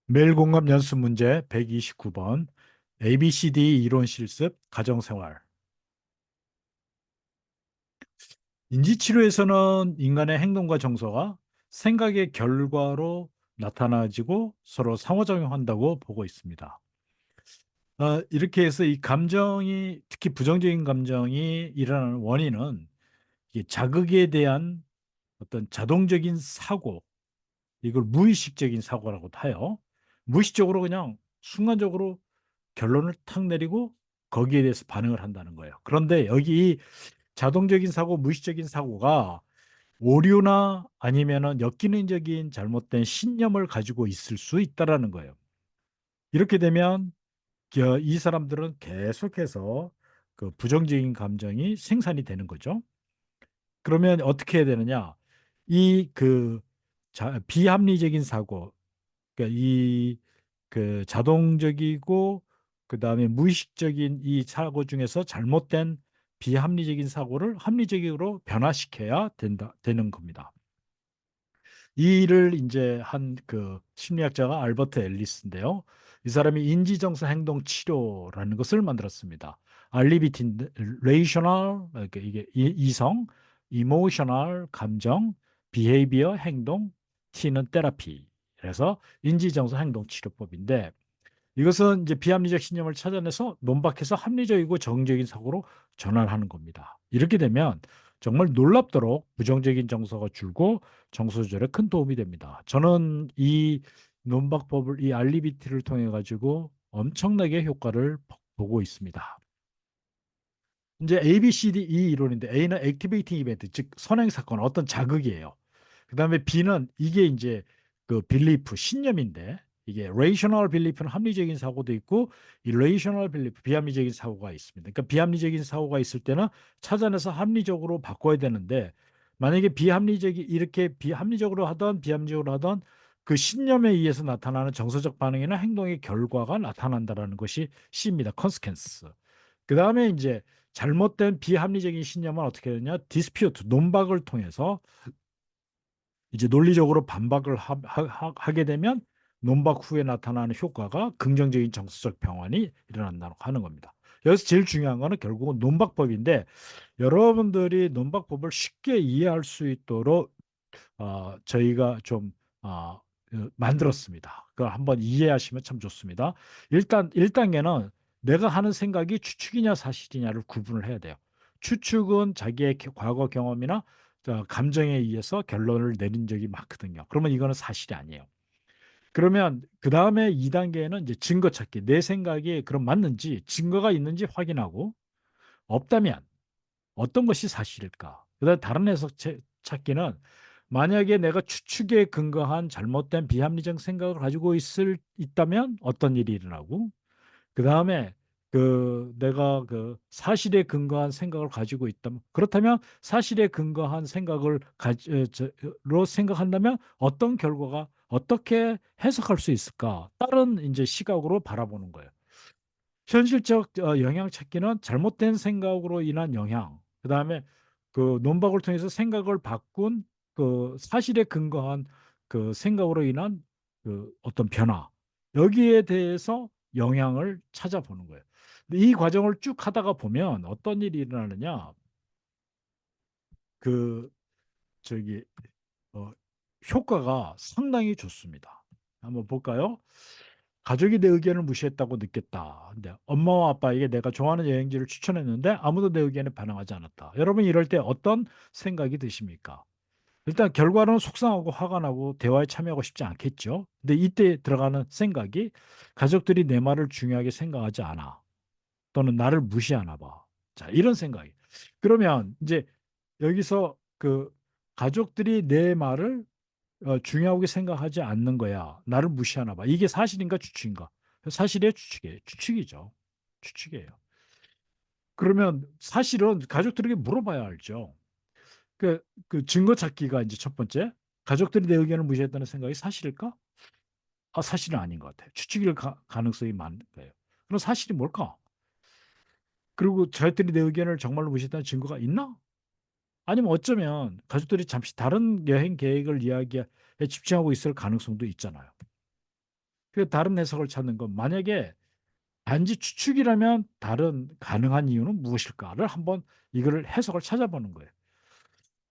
매일 공감 연습 문제 129번 ABCD 이론 실습 가정생활. 인지치료에서는 인간의 행동과 정서가 생각의 결과로 나타나지고 서로 상호작용한다고 보고 있습니다. 이렇게 해서 이 감정이, 특히 부정적인 감정이 일어나는 원인은 이게 자극에 대한 어떤 자동적인 사고, 이걸 무의식적인 사고라고도 해요. 무의식적으로 그냥 순간적으로 결론을 탁 내리고 거기에 대해서 반응을 한다는 거예요. 그런데 여기 이 자동적인 사고, 무의식적인 사고가 오류나 아니면은 역기능적인 잘못된 신념을 가지고 있을 수 있다라는 거예요. 이렇게 되면 이 사람들은 계속해서 그 부정적인 감정이 생산이 되는 거죠. 그러면 어떻게 해야 되느냐? 이 그 비합리적인 사고, 그러니까 이 그 자동적이고 그다음에 무의식적인 이 사고 중에서 잘못된 비합리적인 사고를 합리적으로 변화시켜야 되는 겁니다. 이 일을 이제 한 그 심리학자가 알버트 앨리스인데요. 이 사람이 인지정서 행동 치료라는 것을 만들었습니다. 알리비틴 레이셔널, 그러니까 이게 이성, 이모셔널 감정, 비헤이비어 행동, T는 테라피. 그래서 인지정서 행동 치료법인데 이것은 이제 비합리적 신념을 찾아내서 논박해서 합리적이고 정적인 사고로 전환하는 겁니다. 이렇게 되면 정말 놀랍도록 부정적인 정서가 줄고 정서 조절에 큰 도움이 됩니다. 저는 이 논박법을 이 알리비티를 통해 가지고 엄청나게 효과를 보고 있습니다. 이제 ABCD 이론인데 A는 액티베이팅 이벤트, 즉 선행 사건, 어떤 자극이에요. 그다음에 B는 이게 이제 그 빌리프 신념인데 이게 레이셔널 빌리프는 합리적인 사고도 있고 irrational 빌리프 비합리적인 사고가 있습니다. 그러니까 비합리적인 사고가 있을 때는 찾아내서 합리적으로 바꿔야 되는데 만약에 비합리적이 이렇게 비합리적으로 하던 비합리적으로 하던 그 신념에 의해서 나타나는 정서적 반응이나 행동의 결과가 나타난다라는 것이 C입니다. 컨스퀀스. 그다음에 이제 잘못된 비합리적인 신념은 어떻게 되냐? 디스퓨트, 논박을 통해서 이제 논리적으로 반박을 하게 되면 논박 후에 나타나는 효과가 긍정적인 정서적 변환이 일어난다고 하는 겁니다. 여기서 제일 중요한 거는 결국은 논박법인데 여러분들이 논박법을 쉽게 이해할 수 있도록 저희가 좀 만들었습니다. 그걸 한번 이해하시면 참 좋습니다. 일단 1단계는 내가 하는 생각이 추측이냐 사실이냐를 구분을 해야 돼요. 추측은 자기의 과거 경험이나 감정에 의해서 결론을 내린 적이 많거든요. 그러면 이거는 사실이 아니에요. 그러면 그 다음에 2단계는 이제 증거 찾기. 내 생각이 그럼 맞는지 증거가 있는지 확인하고 없다면 어떤 것이 사실일까? 그다음 다른 해석 찾기는 만약에 내가 추측에 근거한 잘못된 비합리적 생각을 가지고 있다면 어떤 일이 일어나고 그다음에 내가 그 사실에 근거한 생각을 가지고 있다면 그렇다면 사실에 근거한 생각을 로 생각한다면 어떤 결과가 어떻게 해석할 수 있을까? 다른 이제 시각으로 바라보는 거예요. 현실적 영향 찾기는 잘못된 생각으로 인한 영향, 그다음에 그 논박을 통해서 생각을 바꾼 그 사실에 근거한 그 생각으로 인한 그 어떤 변화, 여기에 대해서 영향을 찾아보는 거예요. 근데 이 과정을 쭉 하다가 보면 어떤 일이 일어나느냐, 그 저기 어, 효과가 상당히 좋습니다. 한번 볼까요? 가족이 내 의견을 무시했다고 느꼈다. 근데 엄마와 아빠에게 내가 좋아하는 여행지를 추천했는데 아무도 내 의견에 반응하지 않았다. 여러분 이럴 때 어떤 생각이 드십니까? 일단 결과는 속상하고 화가 나고 대화에 참여하고 싶지 않겠죠. 근데 이때 들어가는 생각이 가족들이 내 말을 중요하게 생각하지 않아. 또는 나를 무시하나 봐. 자, 이런 생각이. 그러면 이제 여기서 그 가족들이 내 말을 중요하게 생각하지 않는 거야. 나를 무시하나 봐. 이게 사실인가 추측인가? 사실이에요, 추측이에요. 추측이죠. 추측이에요. 그러면 사실은 가족들에게 물어봐야 알죠. 그 증거 찾기가 이제 첫 번째. 가족들이 내 의견을 무시했다는 생각이 사실일까? 사실은 아닌 것 같아요. 추측일 가능성이 많은 거예요. 그럼 사실이 뭘까? 그리고 자기들이 내 의견을 정말로 무시했다는 증거가 있나? 아니면 어쩌면 가족들이 잠시 다른 여행 계획을 이야기에 집중하고 있을 가능성도 있잖아요. 그 다른 해석을 찾는 건 만약에 단지 추측이라면 다른 가능한 이유는 무엇일까를 한번 이거를 해석을 찾아보는 거예요.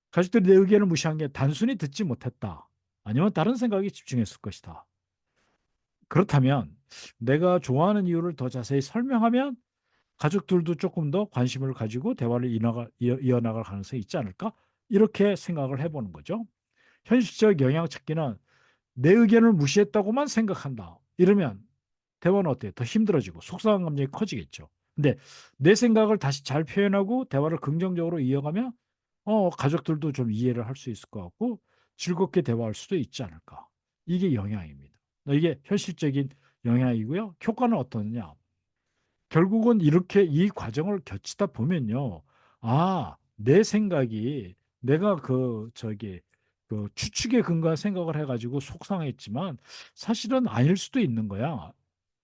가족들이 내 의견을 무시한 게 단순히 듣지 못했다. 아니면 다른 생각에 집중했을 것이다. 그렇다면 내가 좋아하는 이유를 더 자세히 설명하면 가족들도 조금 더 관심을 가지고 대화를 이어나갈 가능성이 있지 않을까? 이렇게 생각을 해보는 거죠. 현실적 영향 찾기는 내 의견을 무시했다고만 생각한다. 이러면 대화는 어때요? 더 힘들어지고 속상한 감정이 커지겠죠. 근데 내 생각을 다시 잘 표현하고 대화를 긍정적으로 이어가면 가족들도 좀 이해를 할 수 있을 것 같고 즐겁게 대화할 수도 있지 않을까. 이게 영향입니다. 이게 현실적인 영향이고요. 효과는 어떠느냐? 결국은 이렇게 이 과정을 거치다 보면요. 아, 내 생각이 내가 그 추측에 근거한 생각을 해가지고 속상했지만 사실은 아닐 수도 있는 거야.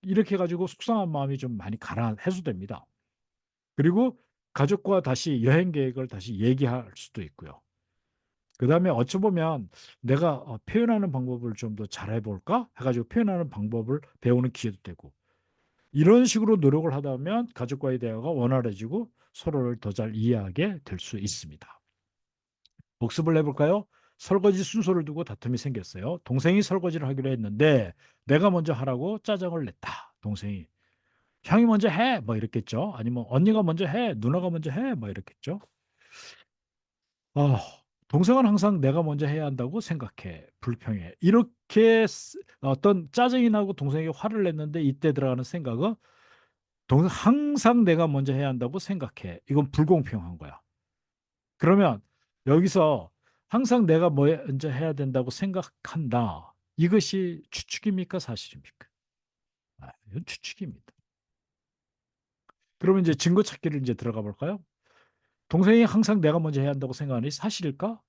이렇게 해가지고 속상한 마음이 좀 많이 해소됩니다. 그리고 가족과 다시 여행 계획을 다시 얘기할 수도 있고요. 그 다음에 어찌 보면 내가 표현하는 방법을 좀 더 잘해볼까 해가지고 표현하는 방법을 배우는 기회도 되고 이런 식으로 노력을 하다 보면 가족과의 대화가 원활해지고 서로를 더 잘 이해하게 될 수 있습니다. 복습을 해볼까요? 설거지 순서를 두고 다툼이 생겼어요. 동생이 설거지를 하기로 했는데 내가 먼저 하라고 짜증을 냈다. 동생이. 형이 먼저 해. 뭐 이랬겠죠. 아니면 언니가 먼저 해. 누나가 먼저 해. 뭐 이랬겠죠. 아, 동생은 항상 내가 먼저 해야 한다고 생각해. 불평해. 이렇게 어떤 짜증이 나고 동생이 화를 냈는데 이때 들어가는 생각은 항상 내가 먼저 해야 한다고 생각해. 이건 불공평한 거야. 그러면 여기서 항상 내가 먼저 해야 된다고 생각한다. 이것이 추측입니까? 사실입니까? 이건 추측입니다. 그러면 이제 증거 찾기를 이제 들어가 볼까요? 동생이 항상 내가 먼저 해야 한다고 생각하니 사실일까?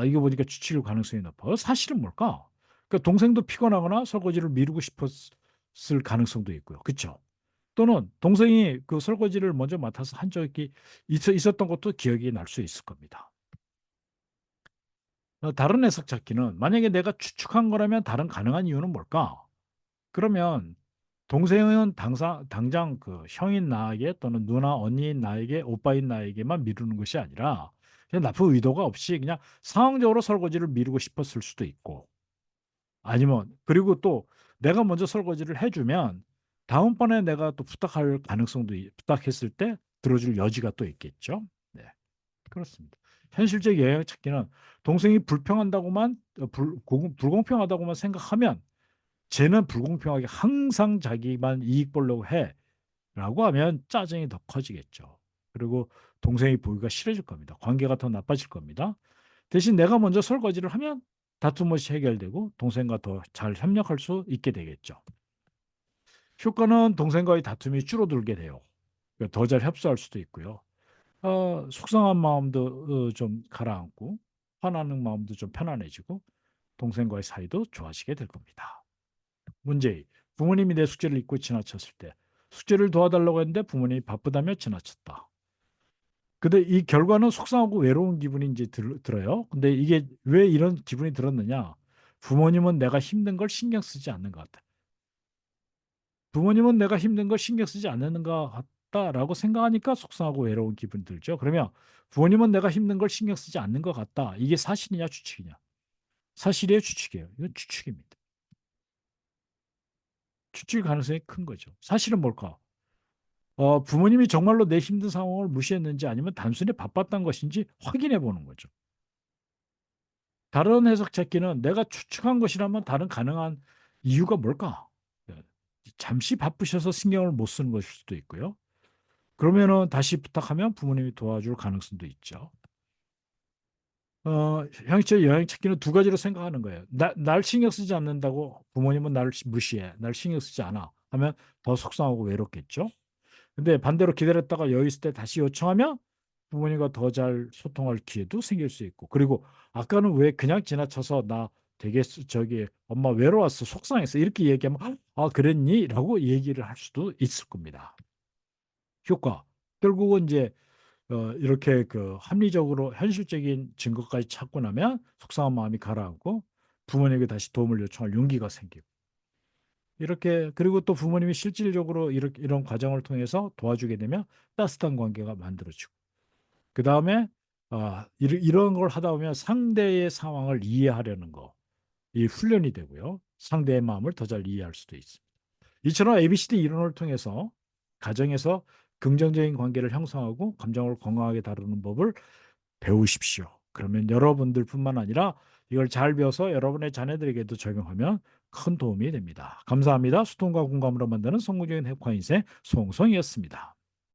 이거 보니까 추측일 가능성이 높아. 사실은 뭘까? 그러니까 동생도 피곤하거나 설거지를 미루고 싶었을 가능성도 있고요. 그렇죠? 또는 동생이 그 설거지를 먼저 맡아서 한 적이 있었던 것도 기억이 날 수 있을 겁니다. 다른 해석 찾기는 만약에 내가 추측한 거라면 다른 가능한 이유는 뭘까? 그러면 동생은 당장 그 형인 나에게 또는 누나, 언니인 나에게, 오빠인 나에게만 미루는 것이 아니라 그냥 나쁜 의도가 없이 그냥 상황적으로 설거지를 미루고 싶었을 수도 있고 아니면 그리고 또 내가 먼저 설거지를 해주면 다음번에 내가 또 부탁했을 때 들어줄 여지가 또 있겠죠. 네, 그렇습니다. 현실적 영향 찾기는 동생이 불공평하다고만 생각하면 쟤는 불공평하게 항상 자기만 이익 보려고 해라고 하면 짜증이 더 커지겠죠. 그리고 동생이 보기가 싫어질 겁니다. 관계가 더 나빠질 겁니다. 대신 내가 먼저 설거지를 하면 다툼 없이 해결되고 동생과 더 잘 협력할 수 있게 되겠죠. 효과는 동생과의 다툼이 줄어들게 돼요. 더 잘 협소할 수도 있고요. 속상한 마음도 좀 가라앉고 화나는 마음도 좀 편안해지고 동생과의 사이도 좋아지게 될 겁니다. 문제 2. 부모님이 내 숙제를 잊고 지나쳤을 때 숙제를 도와달라고 했는데 부모님이 바쁘다며 지나쳤다. 근데 이 결과는 속상하고 외로운 기분이 이제 들어요. 근데 이게 왜 이런 기분이 들었느냐? 부모님은 내가 힘든 걸 신경 쓰지 않는 것 같아. 부모님은 내가 힘든 걸 신경 쓰지 않는 것 같다라고 생각하니까 속상하고 외로운 기분 들죠. 그러면 부모님은 내가 힘든 걸 신경 쓰지 않는 것 같다. 이게 사실이냐 추측이냐? 사실이에요, 추측이에요? 이건 추측입니다. 추측일 가능성이 큰 거죠. 사실은 뭘까? 부모님이 정말로 내 힘든 상황을 무시했는지 아니면 단순히 바빴던 것인지 확인해 보는 거죠. 다른 해석 찾기는 내가 추측한 것이라면 다른 가능한 이유가 뭘까? 네. 잠시 바쁘셔서 신경을 못 쓰는 것일 수도 있고요. 그러면은 다시 부탁하면 부모님이 도와줄 가능성도 있죠. 형식적 영향 찾기는 두 가지로 생각하는 거예요. 날 신경 쓰지 않는다고 부모님은 나를 무시해. 날 신경 쓰지 않아. 하면 더 속상하고 외롭겠죠. 근데 반대로 기다렸다가 여유 있을 때 다시 요청하면 부모님과 더 잘 소통할 기회도 생길 수 있고. 그리고 아까는 왜 그냥 지나쳐서 나 되게 저기 엄마 외로웠어. 속상했어. 이렇게 얘기하면 그랬니? 라고 얘기를 할 수도 있을 겁니다. 효과. 결국은 이제 이렇게 그 합리적으로 현실적인 증거까지 찾고 나면 속상한 마음이 가라앉고 부모님에게 다시 도움을 요청할 용기가 생기고 이렇게 그리고 또 부모님이 실질적으로 이렇게 이런 과정을 통해서 도와주게 되면 따뜻한 관계가 만들어지고 그다음에 이런 걸 하다 보면 상대의 상황을 이해하려는 거, 이 훈련이 되고요. 상대의 마음을 더 잘 이해할 수도 있습니다. 이처럼 ABCD 이론을 통해서 가정에서 긍정적인 관계를 형성하고 감정을 건강하게 다루는 법을 배우십시오. 그러면 여러분들뿐만 아니라 이걸 잘 배워서 여러분의 자녀들에게도 적용하면 큰 도움이 됩니다. 감사합니다. 소통과 공감으로 만드는 성공적인 해커 인생 송송이었습니다.